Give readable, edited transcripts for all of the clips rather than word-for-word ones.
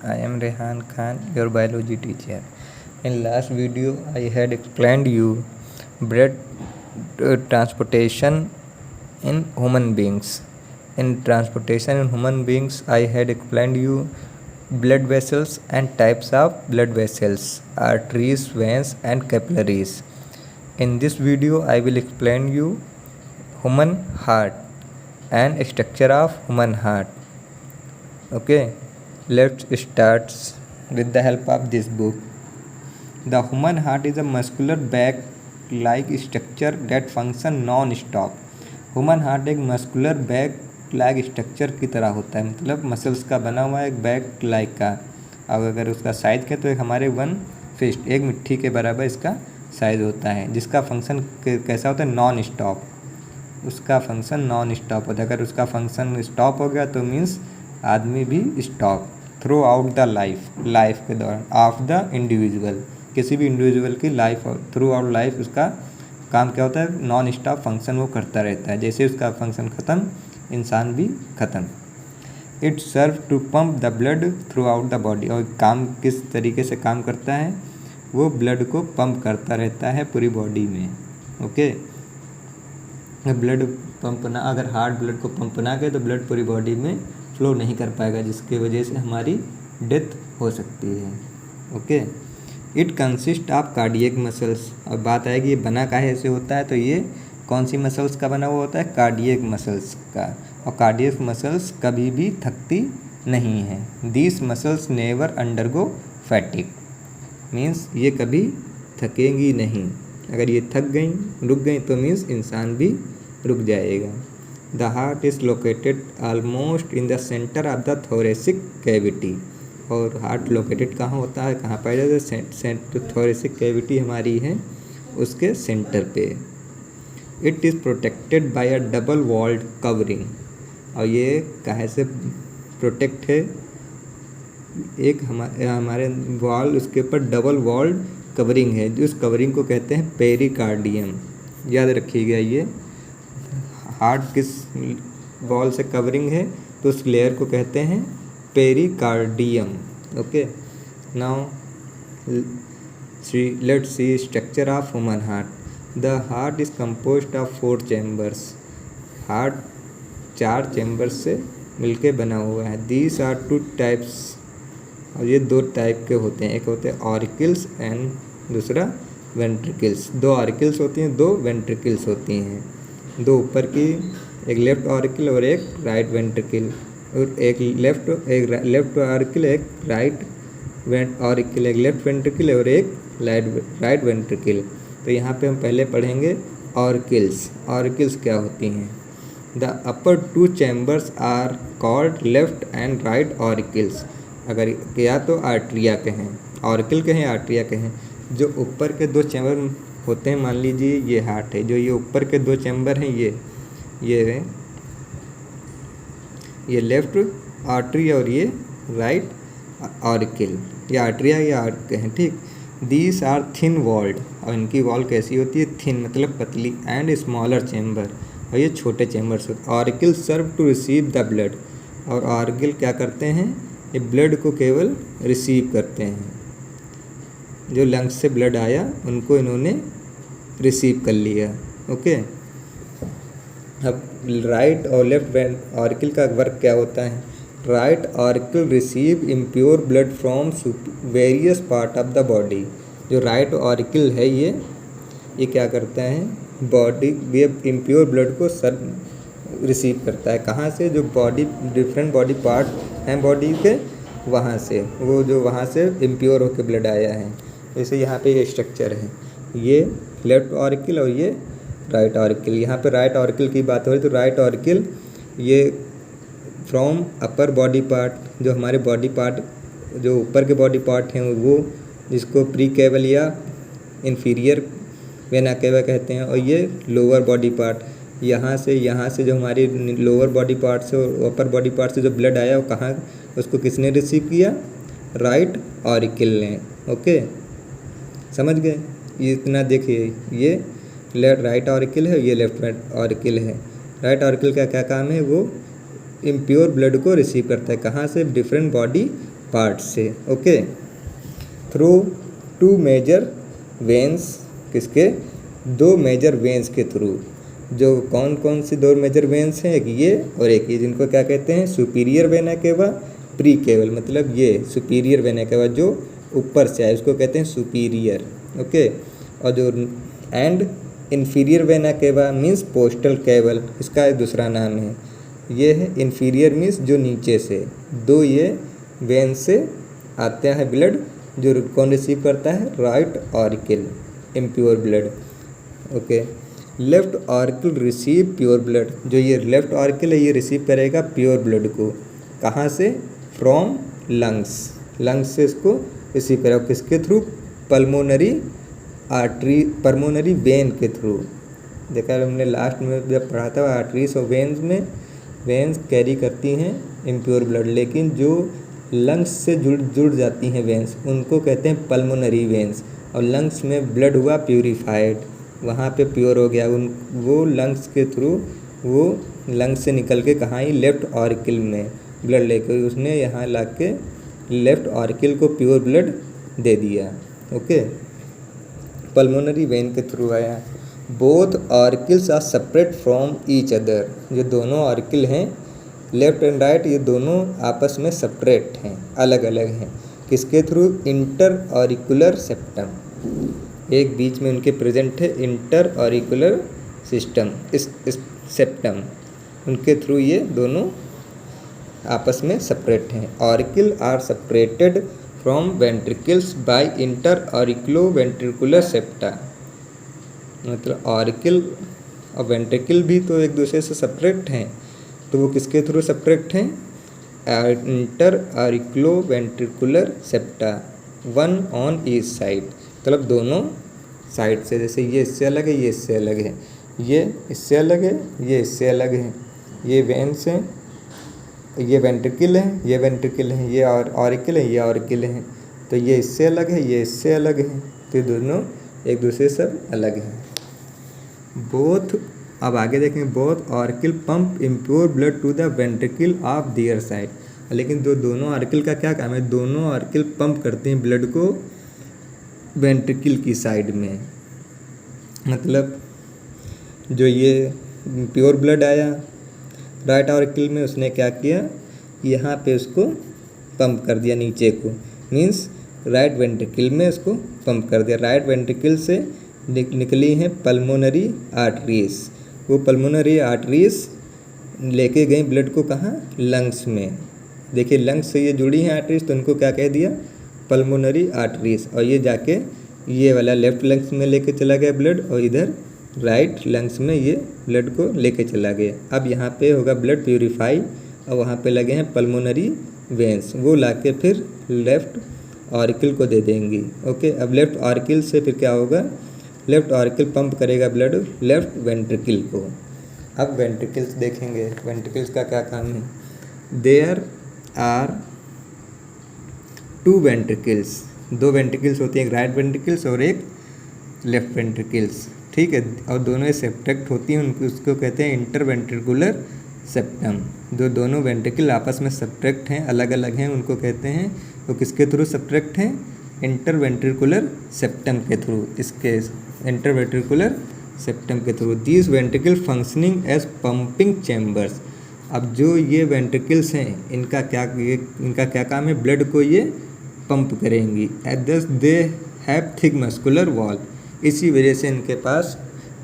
I am Rehan Khan, your biology teacher. In last video, I had explained you blood transportation in human beings. In transportation in human beings, I had explained you blood vessels and types of blood vessels, arteries, veins, and capillaries. In this video, I will explain you human heart and structure of human heart. Okay, let's start with the help of this book. The human heart is a muscular bag-like structure that function non-stop. Human heart एक muscular bag like structure की तरह होता है, मतलब muscles का बना हुआ एक बैग लाइक का। अब अगर उसका साइज़ के तो एक हमारे 1 फिस्ट, एक मिट्टी के बराबर इसका साइज़ होता है, जिसका फंक्शन कैसा होता है, नॉन स्टॉप। उसका फंक्शन नॉन स्टॉप होता है। अगर उसका फंक्शन स्टॉप हो गया तो मीन्स आदमी भी stop through out the life के दौरान ऑफ द इंडिविजुअल, किसी भी इंडिविजुअल की लाइफ थ्रू आउट लाइफ उसका काम क्या होता है, नॉन स्टॉप फंक्शन वो करता रहता है। जैसे उसका फंक्शन ख़त्म, इंसान भी ख़त्म। It serve to pump the blood throughout the body. और काम किस तरीके से काम करता है, वो ब्लड को पंप करता रहता है पूरी बॉडी में। ओके, ब्लड पंप ना, अगर हार्ट ब्लड को पंप ना करे तो ब्लड पूरी बॉडी में फ्लो नहीं कर पाएगा, जिसकी वजह से हमारी डेथ हो सकती है। Okay, it consist of cardiac muscles. अब बात आएगी ये बना काहे से होता है, तो ये कौन सी मसल्स का बना हुआ होता है, कार्डियक मसल्स का। और कार्डियक मसल्स कभी भी थकती नहीं है। These muscles never undergo फैटिक, means ये कभी थकेंगी नहीं। अगर ये थक गई, रुक गई, तो मीन्स इंसान भी रुक जाएगा। The heart is located almost in the centre of the thoracic cavity. और हार्ट लोकेटेड कहाँ होता है, कहाँ पाया जाता है, थोरेसिक कैविटी हमारी है उसके सेंटर पे। It is protected by a double walled covering. और ये काहे से प्रोटेक्ट है, एक हमारे वॉल, उसके ऊपर डबल वॉल्ड कवरिंग है, जो उस कवरिंग को कहते हैं पेरिकार्डियम। याद रखिएगा, ये हार्ट किस वॉल से कवरिंग है, तो उस लेयर को कहते हैं pericardium. Okay, now let's see structure of human heart. The heart is composed of 4 chambers. Heart 4 chambers से मिलके बना हुआ है। दीज आर 2 टाइप्स, और ये 2 टाइप के होते हैं, एक होते हैं ऑरिकल्स एंड दूसरा वेंट्रिकल्स। 2 ऑरिकल्स होती हैं, 2 वेंट्रिकल्स होती हैं। 2 ऊपर की, एक लेफ्ट ऑरिकल और एक राइट वेंट्रिकल, और एक लेफ्ट ऑरिकल, एक राइट ऑरिकल, एक लेफ्ट वेंट्रिकल और एक राइट वेंट्रिकल। तो यहाँ पे हम पहले पढ़ेंगे ऑरिकल्स। ऑरिकल्स क्या होती हैं? The upper 2 chambers are called left and right auricles. अगर या तो आर्ट्रिया कहें, ऑरिकल कहें, आर्ट्रिया कहें। जो ऊपर के 2 चैम्बर होते हैं, मान लीजिए ये हार्ट है, जो ये ऊपर के 2 चैम्बर हैं, ये लेफ्ट आर्टरी और ये राइट ऑरिकल, या आर्ट्रिया या आर्ट कहें, ठीक। दीज आर थिन वॉल्ड, और इनकी वॉल कैसी होती है, थिन मतलब पतली, एंड स्मॉलर चैम्बर, और ये छोटे चैम्बर्स होते हैं। Auricle serve to receive the blood, और ऑरिकल क्या करते हैं, ये ब्लड को केवल रिसीव करते हैं। जो लंग्स से ब्लड आया उनको इन्होंने रिसीव कर लिया। ओके, अब राइट और लेफ्ट ऑरिकल का वर्क क्या होता है। Right auricle receive impure blood from various part of the body. जो राइट ऑरिकल है, ये क्या करता है, बॉडी इम्प्योर ब्लड को रिसीव करता है। कहाँ से, जो बॉडी डिफरेंट बॉडी पार्ट हैं बॉडी के, वहाँ से, वो जो वहाँ से इम्प्योर होकर ब्लड आया है। जैसे यहाँ पे ये स्ट्रक्चर है, ये लेफ्ट ऑरिकल और ये राइट ऑरिकल। यहाँ पे राइट ऑरिकल की बात हो रही, तो राइट ऑरिकल ये फ्रॉम अपर बॉडी पार्ट, जो हमारे बॉडी पार्ट, जो ऊपर के बॉडी पार्ट हैं, वो जिसको प्री केवल या इन्फीरियर वेना केवा कहते हैं, और ये लोअर बॉडी पार्ट, यहाँ से जो हमारी लोअर बॉडी पार्ट से और अपर बॉडी पार्ट से जो ब्लड आया, वो कहाँ, उसको किसने रिसीव किया, राइट ऑरिकल ने। ओके, समझ गए, ये इतना देखिए, ये राइट ऑरिकल है, ये लेफ्ट ऑरिकल है। राइट ऑरिकल का क्या काम है, वो इम्प्योर ब्लड को रिसीव करता है। कहाँ से, डिफरेंट बॉडी पार्ट से। Okay, through two major veins, किसके, दो मेजर वेन्स के थ्रू। जो कौन कौन सी दो मेजर वेन्स हैं, एक ये और एक ये, जिनको क्या कहते हैं, सुपीरियर वेना केवा, प्री केवल, मतलब ये सुपीरियर वेना केवा जो ऊपर से आए उसको कहते हैं सुपीरियर। ओके, और जो and inferior vena cava means postal केवल, इसका दूसरा नाम है। ये है इन्फीरियर मीन्स जो नीचे से, दो ये वेन से आता है ब्लड, जो कौन रिसीव करता है, right auricle, impure blood. Okay, left auricle receive pure blood, जो ये लेफ्ट ऑरिकल है ये रिसीव करेगा प्योर ब्लड को, कहाँ से, फ्रॉम लंग्स, लंग्स से इसको रिसीव करेगा, किसके through, pulmonary artery, pulmonary vein के थ्रू। देखा हमने लास्ट में जब पढ़ा था, आर्टरीज और वेन्स में, वेन्स कैरी करती हैं इम्प्योर ब्लड, लेकिन जो लंग्स से जुड़ जाती हैं वेन्स, उनको कहते हैं पल्मोनरी वेन्स। और लंग्स में ब्लड हुआ प्यूरिफाइड, वहाँ पे प्योर हो गया, उन वो लंग्स के थ्रू, वो लंग्स से निकल के कहाँ ही, लेफ्ट ऑरिकल में ब्लड लेकर उसने यहाँ ला के लेफ्ट ऑरिकल को प्योर ब्लड दे दिया। ओके, पल्मोनरी वेन के थ्रू आया। Both auricles are separate from each other, जो दोनों ऑरिकल हैं लेफ्ट एंड राइट, ये दोनों आपस में सेपरेट हैं, अलग अलग हैं, किसके थ्रू, इंटर ऑरिकुलर सेप्टम, एक बीच में उनके प्रेजेंट है इंटर ऑरिकुलर सिस्टम, इस सेप्टम, उनके थ्रू ये दोनों आपस में सेपरेट हैं। Auricle are separated from ventricles by inter auriculo ventricular septa, मतलब ऑरिकल और वेंट्रिकल भी तो एक दूसरे से सेपरेट हैं, तो वो किसके थ्रू सेपरेट हैं, inter auriculo ventricular septa, one on each side, मतलब दोनों साइड से, जैसे ये इससे अलग है, ये इससे अलग है, ये इससे अलग है, ये इससे अलग है, ये वेन्स हैं, ये वेंट्रिकल है, ये वेंट्रिकल है, ये ऑरिकल है, ये ऑरिकल है, तो ये इससे अलग है, ये इससे अलग है, तो दोनों एक दूसरे से अलग हैं। बोथ, अब आगे देखेंगे, both auricle pump impure blood to the ventricle of their side, लेकिन दोनों ऑरिकल का क्या काम है, दोनों ऑरिकल पंप करते हैं ब्लड को वेंट्रिकल की साइड में, मतलब जो ये प्योर ब्लड आया राइट ऑरिकल में, उसने क्या किया, यहाँ पे उसको पंप कर दिया नीचे को, मीन्स राइट वेंट्रिकल में उसको पंप कर दिया। राइट वेंट्रिकल से निकली हैं पल्मोनरी आर्टरीज, वो पल्मोनरी आर्टरीज लेके गई ब्लड को कहाँ, लंग्स में। देखिए लंग्स से ये जुड़ी हैं आर्टरीज, तो उनको क्या कह दिया, पल्मोनरी आर्टरीज, और ये जाके ये वाला लेफ्ट लंग्स में लेके चला गया ब्लड, और इधर राइट लंग्स में ये ब्लड को लेके चला गया। अब यहाँ पे होगा ब्लड प्यूरिफाई, और वहाँ पे लगे हैं पल्मोनरी वेन्स, वो लाके फिर लेफ्ट ऑरिकल को दे देंगी। ओके, अब लेफ्ट ऑरिकल से फिर क्या होगा, लेफ्ट ऑरिकल पंप करेगा ब्लड लेफ्ट वेंट्रिकल को। अब वेंट्रिकल्स देखेंगे, वेंट्रिकल्स का क्या काम है। देयर आर टू वेंट्रिकल्स, दो वेंट्रिकल्स होती हैं, एक राइट वेंट्रिकल्स और एक लेफ्ट वेंट्रिकल्स, ठीक है, और दोनों सेपरेट होती हैं, उनको उसको कहते हैं इंटरवेंट्रिकुलर सेप्टम। जो दोनों वेंट्रिकल आपस में सेपरेट हैं, अलग अलग हैं, उनको कहते हैं, वो किसके थ्रू सेपरेट हैं, इंटरवेंट्रिकुलर सेप्टम के थ्रू, इसके इंटरवेंट्रिकुलर सेप्टम के through. These ventricle functioning as pumping chambers, अब जो ये वेंट्रिकल्स हैं इनका क्या काम है, ब्लड को ये पंप करेंगी। एट दस they have thick muscular wall, इसी वजह से इनके पास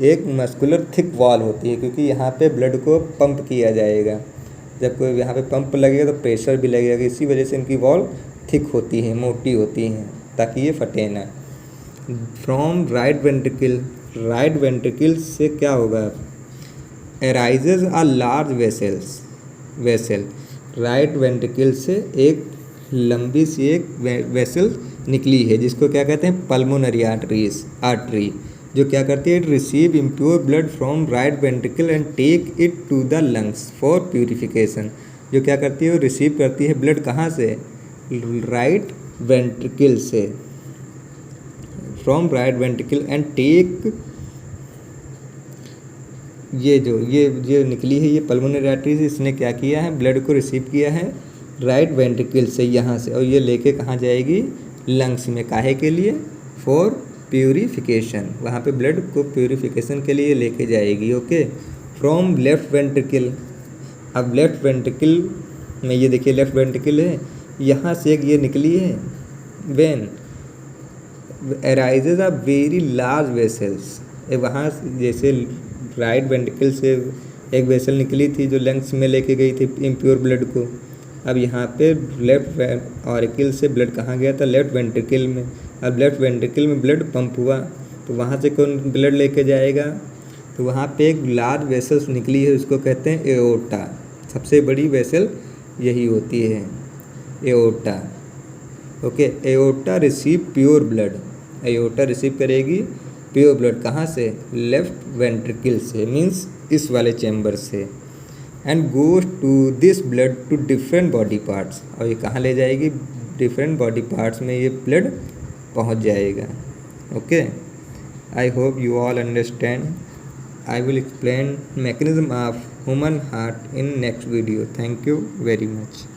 एक मस्कुलर थिक वॉल होती है, क्योंकि यहाँ पे ब्लड को पंप किया जाएगा, जब कोई यहाँ पे पंप लगेगा तो प्रेशर भी लगेगा, इसी वजह से इनकी वॉल थिक होती है, मोटी होती हैं, ताकि ये फटे ना। From right ventricle, right ventricle से क्या होगा, arises are large vessel, right ventricle से एक लंबी सी एक वेसल निकली है, जिसको क्या कहते हैं, पल्मोनरी आर्टरी, जो क्या करती है, it receive impure blood from right ventricle and take it to the lungs for purification, जो क्या करती है, वो रिसीव करती है ब्लड कहाँ से, राइट वेंट्रिकल से, from right ventricle and take, ये जो निकली है ये पल्मोनरी आर्टरी, इसने क्या किया है, ब्लड को रिसीव किया है राइट वेंट्रिकल से यहाँ से, और ये लेके कहाँ जाएगी, लंग्स में, काहे के लिए, फॉर प्यूरिफिकेशन, वहाँ पे ब्लड को प्यूरिफिकेशन के लिए लेके जाएगी। Okay, from left ventricle. अब लेफ्ट वेंट्रिकल में ये देखिए लेफ्ट वेंट्रिकल है, यहाँ से एक ये निकली है when arises a very large vessels. वहाँ जैसे राइट वेंट्रिकल से एक वेसल निकली थी जो लंग्स में लेके गई थी इम्प्योर ब्लड को। अब यहाँ पे लेफ्ट ऑरिकल से ब्लड कहाँ गया था, लेफ्ट वेंट्रिकल में। अब लेफ्ट वेंट्रिकल में ब्लड पंप हुआ तो वहाँ से कौन ब्लड लेके जाएगा, तो वहाँ पे एक लार्ज वेसल्स निकली है, उसको कहते हैं एओर्टा। सबसे बड़ी वेसल यही होती है, aorta. Okay, aorta receive pure blood, aorta receive करेगी प्योर ब्लड कहाँ से, लेफ्ट वेंट्रिकल से, मीन्स इस वाले चैम्बर से, and goes to this blood to different body parts. और ये कहाँ ले जाएगी, डिफरेंट बॉडी पार्ट्स में ये ब्लड पहुँच जाएगा। Okay, I hope you all understand. I will explain mechanism of human heart in next video. Thank you very much.